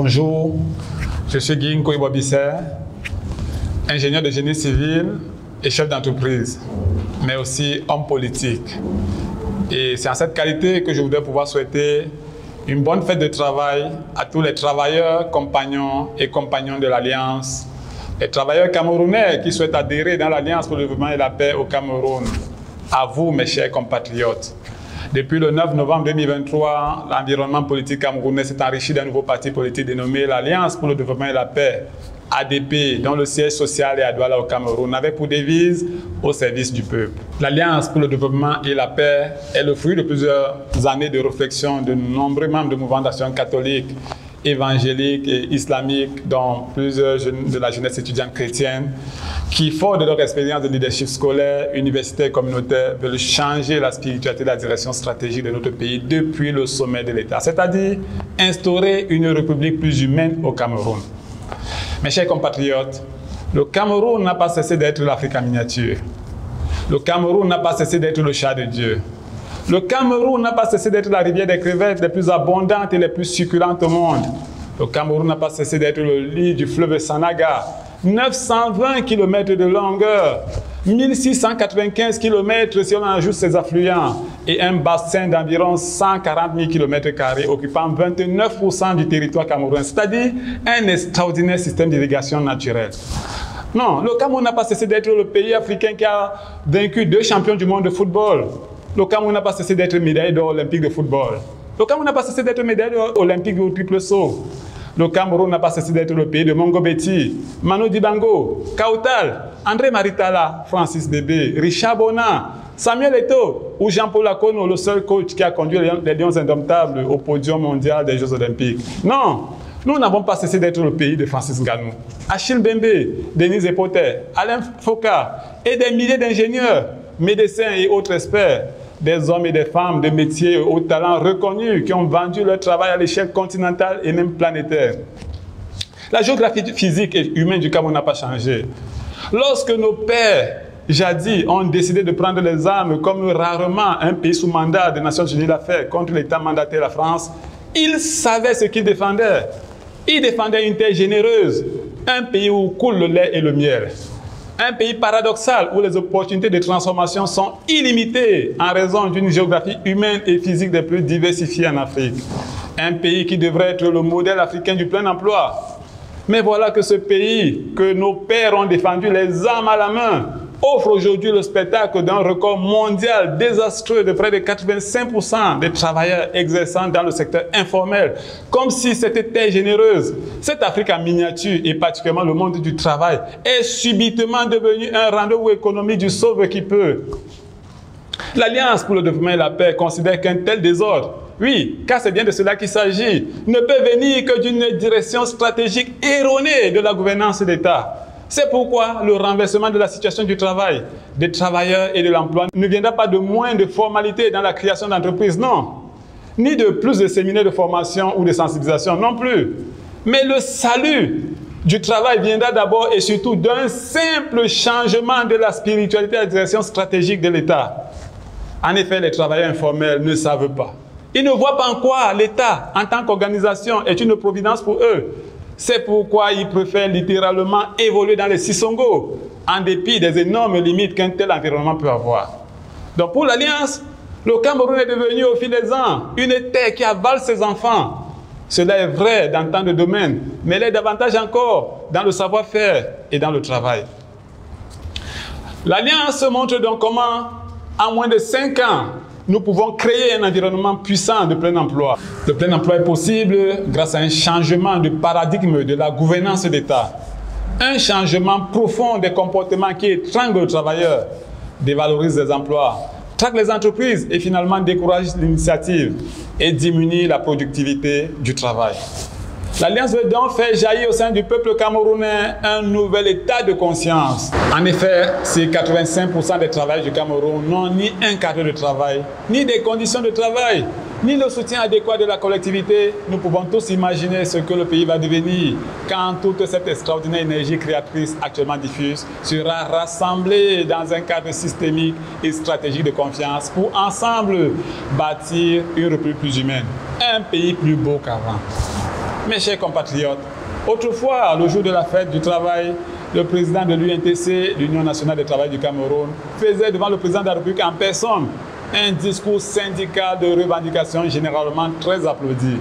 Bonjour, je suis Guy Nkoy-Bobisser, ingénieur de génie civil et chef d'entreprise, mais aussi homme politique. Et c'est en cette qualité que je voudrais pouvoir souhaiter une bonne fête de travail à tous les travailleurs, compagnons et compagnons de l'Alliance, les travailleurs camerounais qui souhaitent adhérer dans l'Alliance pour le développement et la paix au Cameroun. À vous, mes chers compatriotes. Depuis le 9 novembre 2023, l'environnement politique camerounais s'est enrichi d'un nouveau parti politique dénommé l'Alliance pour le développement et la paix, ADP, dont le siège social est à Douala au Cameroun, avec pour devise « Au service du peuple ». L'Alliance pour le développement et la paix est le fruit de plusieurs années de réflexion de nombreux membres de mouvements d'action catholiques, évangéliques et islamiques, dont plusieurs de la jeunesse étudiante chrétienne, qui, fort de leur expérience de leadership scolaire, universitaire et communautaire, veulent changer la spiritualité et la direction stratégique de notre pays depuis le sommet de l'État, c'est-à-dire instaurer une république plus humaine au Cameroun. Mes chers compatriotes, le Cameroun n'a pas cessé d'être l'Afrique en miniature. Le Cameroun n'a pas cessé d'être le chat de Dieu. Le Cameroun n'a pas cessé d'être la rivière des crevettes les plus abondantes et les plus succulentes au monde. Le Cameroun n'a pas cessé d'être le lit du fleuve Sanaga. 920 km de longueur, 1695 km si on ajoute ses affluents et un bassin d'environ 140 000 km² occupant 29% du territoire camerounais, c'est-à-dire un extraordinaire système d'irrigation naturelle. Non, le Cameroun n'a pas cessé d'être le pays africain qui a vaincu 2 champions du monde de football. Le Cameroun n'a pas cessé d'être médaillé d'or olympique de football. Le Cameroun n'a pas cessé d'être médaillé d'or olympique au triple saut. Le Cameroun n'a pas cessé d'être le pays de Mongo Betty, Manu Dibango, Kautal, André Maritala, Francis Bébé, Richard Bonan, Samuel Eto'o ou Jean-Paul Akono, le seul coach qui a conduit les Lions indomptables au podium mondial des Jeux olympiques. Non, nous n'avons pas cessé d'être le pays de Francis Ngannou, Achille Bembe, Denise Epoter, Alain Foka et des milliers d'ingénieurs, médecins et autres experts, des hommes et des femmes de métiers aux talents reconnus qui ont vendu leur travail à l'échelle continentale et même planétaire. La géographie physique et humaine du Cameroun n'a pas changé. Lorsque nos pères, jadis, ont décidé de prendre les armes comme rarement un pays sous mandat des Nations Unies l'a fait contre l'État mandataire, la France, ils savaient ce qu'ils défendaient. Ils défendaient une terre généreuse, un pays où coule le lait et le miel. Un pays paradoxal où les opportunités de transformation sont illimitées en raison d'une géographie humaine et physique des plus diversifiées en Afrique. Un pays qui devrait être le modèle africain du plein emploi. Mais voilà que ce pays que nos pères ont défendu les armes à la main offre aujourd'hui le spectacle d'un record mondial désastreux de près de 85% des travailleurs exerçant dans le secteur informel, comme si c'était terre généreuse. Cette Afrique en miniature, et particulièrement le monde du travail, est subitement devenu un rendez-vous économique du sauve qui peut. L'Alliance pour le développement et la paix considère qu'un tel désordre, oui, car c'est bien de cela qu'il s'agit, ne peut venir que d'une direction stratégique erronée de la gouvernance d'État. C'est pourquoi le renversement de la situation du travail, des travailleurs et de l'emploi ne viendra pas de moins de formalités dans la création d'entreprises, non. Ni de plus de séminaires de formation ou de sensibilisation, non plus. Mais le salut du travail viendra d'abord et surtout d'un simple changement de la spiritualité à la direction stratégique de l'État. En effet, les travailleurs informels ne savent pas. Ils ne voient pas en quoi l'État, en tant qu'organisation, est une providence pour eux. C'est pourquoi ils préfèrent littéralement évoluer dans les Sissongo, en dépit des énormes limites qu'un tel environnement peut avoir. Donc pour l'Alliance, le Cameroun est devenu au fil des ans une terre qui avale ses enfants. Cela est vrai dans tant de domaines, mais elle est davantage encore dans le savoir-faire et dans le travail. L'Alliance montre donc comment, en moins de 5 ans, nous pouvons créer un environnement puissant de plein emploi. Le plein emploi est possible grâce à un changement de paradigme de la gouvernance d'État. Un changement profond des comportements qui étranglent le travailleur, dévalorise les emplois, traque les entreprises et finalement décourage l'initiative et diminue la productivité du travail. L'Alliance veut donc faire jaillir au sein du peuple camerounais un nouvel état de conscience. En effet, si 85% des travailleurs du Cameroun n'ont ni un cadre de travail, ni des conditions de travail, ni le soutien adéquat de la collectivité, nous pouvons tous imaginer ce que le pays va devenir quand toute cette extraordinaire énergie créatrice actuellement diffuse sera rassemblée dans un cadre systémique et stratégique de confiance pour ensemble bâtir une République plus humaine, un pays plus beau qu'avant. Mes chers compatriotes, autrefois, le jour de la fête du travail, le président de l'UNTC, l'Union nationale des travailleurs du Cameroun, faisait devant le président de la République en personne un discours syndical de revendication généralement très applaudi.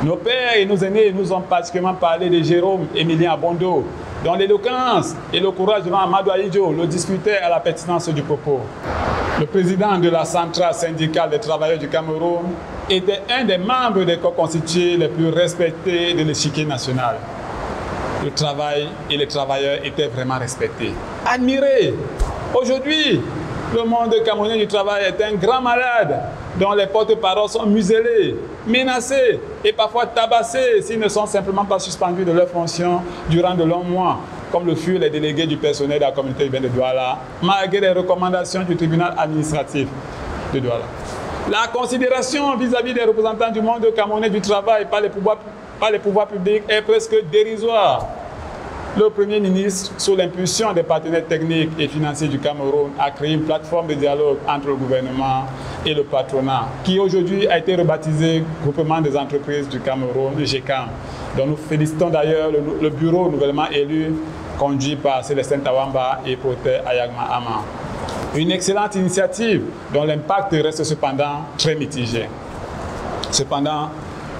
Nos pères et nos aînés nous ont particulièrement parlé de Jérôme Emilien Abondo, dont l'éloquence et le courage devant Amadou Ahidjo le disputaient à la pertinence du propos. Le président de la centrale syndicale des travailleurs du Cameroun était un des membres des corps constitués les plus respectés de l'échiquier national. Le travail et les travailleurs étaient vraiment respectés, admirés. Aujourd'hui, le monde camerounais du travail est un grand malade dont les porte-paroles sont muselés, menacés et parfois tabassés s'ils ne sont simplement pas suspendus de leurs fonctions durant de longs mois, comme le furent les délégués du personnel de la communauté urbaine de Douala, malgré les recommandations du tribunal administratif de Douala. La considération vis-à-vis des représentants du monde camerounais du travail par les pouvoirs publics est presque dérisoire. Le Premier ministre, sous l'impulsion des partenaires techniques et financiers du Cameroun, a créé une plateforme de dialogue entre le gouvernement et le patronat, qui aujourd'hui a été rebaptisé Groupement des entreprises du Cameroun, le GECAM, dont nous félicitons d'ailleurs le bureau nouvellement élu, conduit par Célestin Tawamba et Protais Ayagma Ama. Une excellente initiative dont l'impact reste cependant très mitigé. Cependant,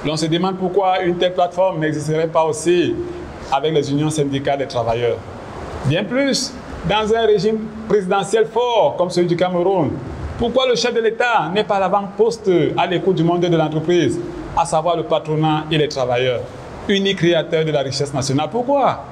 l'on se demande pourquoi une telle plateforme n'existerait pas aussi avec les unions syndicales des travailleurs. Bien plus, dans un régime présidentiel fort comme celui du Cameroun, pourquoi le chef de l'État n'est pas à l'avant-poste à l'écoute du monde de l'entreprise, à savoir le patronat et les travailleurs, uniques créateurs de la richesse nationale? Pourquoi?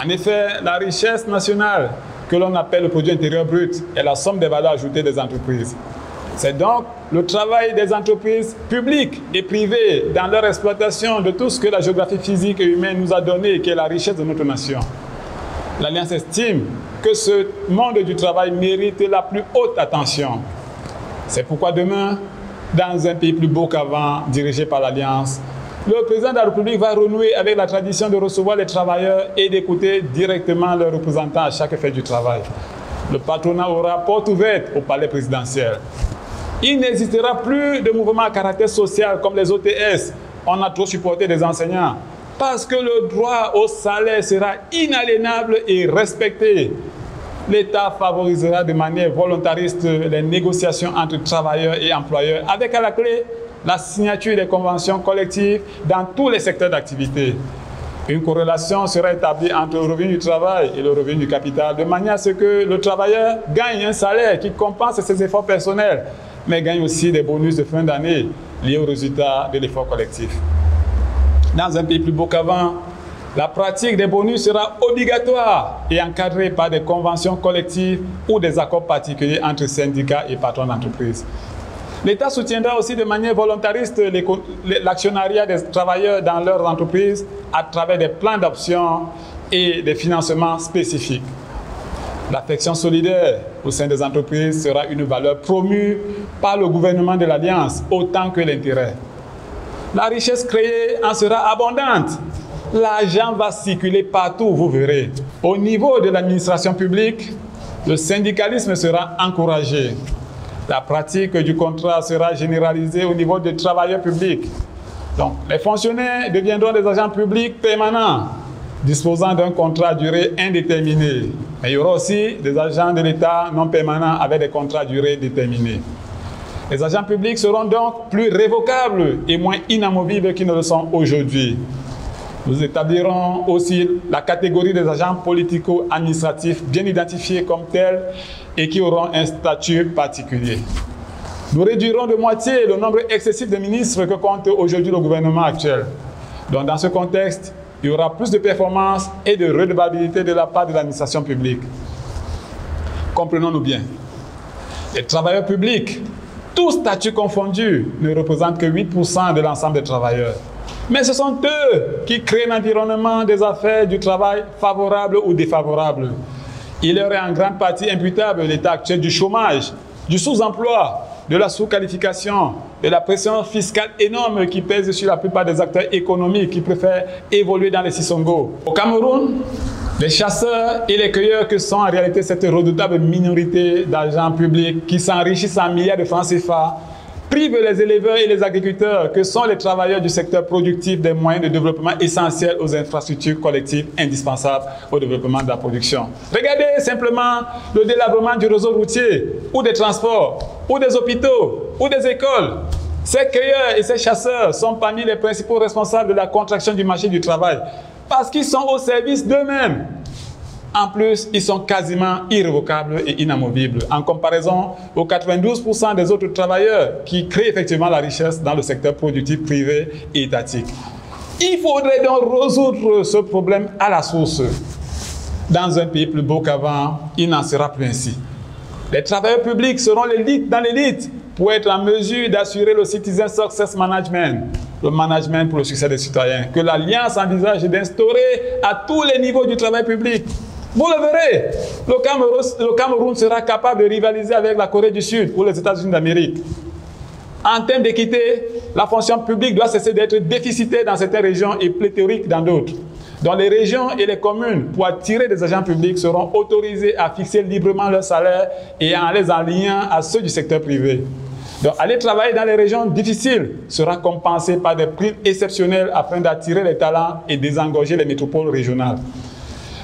En effet, la richesse nationale, que l'on appelle le produit intérieur brut, est la somme des valeurs ajoutées des entreprises. C'est donc le travail des entreprises publiques et privées dans leur exploitation de tout ce que la géographie physique et humaine nous a donné, qui est la richesse de notre nation. L'Alliance estime que ce monde du travail mérite la plus haute attention. C'est pourquoi demain, dans un pays plus beau qu'avant, dirigé par l'Alliance, le président de la République va renouer avec la tradition de recevoir les travailleurs et d'écouter directement leurs représentants à chaque fête du travail. Le patronat aura porte ouverte au palais présidentiel. Il n'existera plus de mouvements à caractère social comme les OTS. On a trop supporté des enseignants parce que le droit au salaire sera inaliénable et respecté. L'État favorisera de manière volontariste les négociations entre travailleurs et employeurs avec à la clé la signature des conventions collectives dans tous les secteurs d'activité. Une corrélation sera établie entre le revenu du travail et le revenu du capital de manière à ce que le travailleur gagne un salaire qui compense ses efforts personnels, mais gagne aussi des bonus de fin d'année liés aux résultats de l'effort collectif. Dans un pays plus beau qu'avant, la pratique des bonus sera obligatoire et encadrée par des conventions collectives ou des accords particuliers entre syndicats et patrons d'entreprise. L'État soutiendra aussi de manière volontariste l'actionnariat des travailleurs dans leurs entreprises à travers des plans d'options et des financements spécifiques. L'affection solidaire au sein des entreprises sera une valeur promue par le gouvernement de l'Alliance autant que l'intérêt. La richesse créée en sera abondante. L'argent va circuler partout, vous verrez. Au niveau de l'administration publique, le syndicalisme sera encouragé. La pratique du contrat sera généralisée au niveau des travailleurs publics. Donc, les fonctionnaires deviendront des agents publics permanents, disposant d'un contrat à durée indéterminée. Mais il y aura aussi des agents de l'État non permanents avec des contrats à durée déterminée. Les agents publics seront donc plus révocables et moins inamovibles qu'ils ne le sont aujourd'hui. Nous établirons aussi la catégorie des agents politico-administratifs bien identifiés comme tels et qui auront un statut particulier. Nous réduirons de moitié le nombre excessif de ministres que compte aujourd'hui le gouvernement actuel. Donc, dans ce contexte, il y aura plus de performance et de redevabilité de la part de l'administration publique. Comprenons-nous bien. Les travailleurs publics, tous statuts confondus, ne représentent que 8% de l'ensemble des travailleurs. Mais ce sont eux qui créent l'environnement des affaires du travail favorable ou défavorable. Il leur est en grande partie imputable l'état actuel du chômage, du sous-emploi, de la sous-qualification, de la pression fiscale énorme qui pèse sur la plupart des acteurs économiques qui préfèrent évoluer dans les Sissongo. Au Cameroun, les chasseurs et les cueilleurs que sont en réalité cette redoutable minorité d'agents publics qui s'enrichissent en milliards de francs CFA prive les éleveurs et les agriculteurs, que sont les travailleurs du secteur productif, des moyens de développement essentiels aux infrastructures collectives indispensables au développement de la production. Regardez simplement le délabrement du réseau routier, ou des transports, ou des hôpitaux, ou des écoles. Ces cueilleurs et ces chasseurs sont parmi les principaux responsables de la contraction du marché du travail, parce qu'ils sont au service d'eux-mêmes. En plus, ils sont quasiment irrévocables et inamovibles en comparaison aux 92% des autres travailleurs qui créent effectivement la richesse dans le secteur productif privé et étatique. Il faudrait donc résoudre ce problème à la source. Dans un pays plus beau qu'avant, il n'en sera plus ainsi. Les travailleurs publics seront l'élite dans l'élite pour être en mesure d'assurer le Citizen Success Management, le management pour le succès des citoyens, que l'Alliance envisage d'instaurer à tous les niveaux du travail public. Vous le verrez, le Cameroun sera capable de rivaliser avec la Corée du Sud ou les États-Unis d'Amérique. En termes d'équité, la fonction publique doit cesser d'être déficitaire dans certaines régions et pléthorique dans d'autres. Donc les régions et les communes, pour attirer des agents publics, seront autorisées à fixer librement leurs salaires et en les alignant à ceux du secteur privé. Donc aller travailler dans les régions difficiles sera compensé par des primes exceptionnelles afin d'attirer les talents et désengorger les métropoles régionales.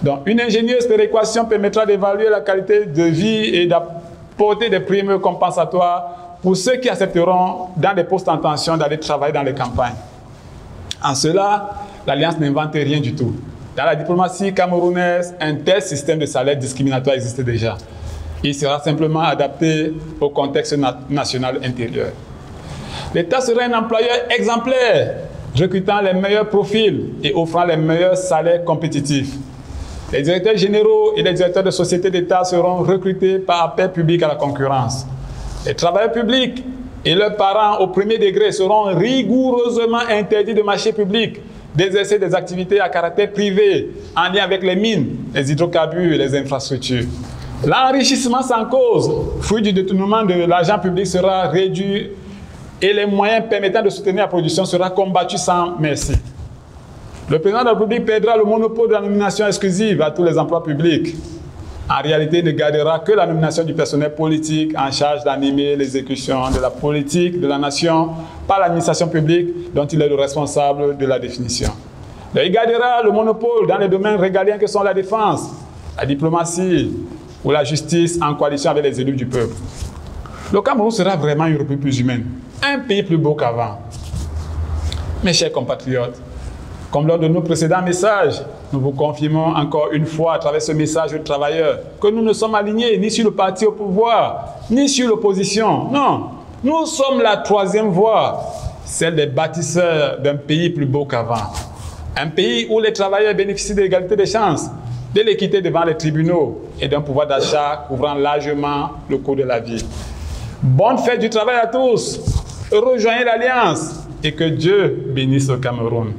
Donc, une ingénieuse péréquation permettra d'évaluer la qualité de vie et d'apporter des primes compensatoires pour ceux qui accepteront dans des postes en tension d'aller travailler dans les campagnes. En cela, l'Alliance n'invente rien du tout. Dans la diplomatie camerounaise, un tel système de salaire discriminatoire existe déjà. Il sera simplement adapté au contexte national intérieur. L'État sera un employeur exemplaire, recrutant les meilleurs profils et offrant les meilleurs salaires compétitifs. Les directeurs généraux et les directeurs de sociétés d'État seront recrutés par appel public à la concurrence. Les travailleurs publics et leurs parents au premier degré seront rigoureusement interdits de marché public, d'exercer des activités à caractère privé en lien avec les mines, les hydrocarbures et les infrastructures. L'enrichissement sans cause, fruit du détournement de l'argent public, sera réduit et les moyens permettant de soutenir la production seront combattus sans merci. Le président de la République perdra le monopole de la nomination exclusive à tous les emplois publics. En réalité, il ne gardera que la nomination du personnel politique en charge d'animer l'exécution de la politique de la nation par l'administration publique dont il est le responsable de la définition. Donc, il gardera le monopole dans les domaines régaliens que sont la défense, la diplomatie ou la justice en coalition avec les élus du peuple. Le Cameroun sera vraiment une république plus humaine, un pays plus beau qu'avant. Mes chers compatriotes, comme lors de nos précédents messages, nous vous confirmons encore une fois à travers ce message aux travailleurs que nous ne sommes alignés ni sur le parti au pouvoir, ni sur l'opposition. Non, nous sommes la troisième voie, celle des bâtisseurs d'un pays plus beau qu'avant. Un pays où les travailleurs bénéficient de l'égalité des chances, de l'équité devant les tribunaux et d'un pouvoir d'achat couvrant largement le coût de la vie. Bonne fête du travail à tous, rejoignez l'Alliance et que Dieu bénisse le Cameroun.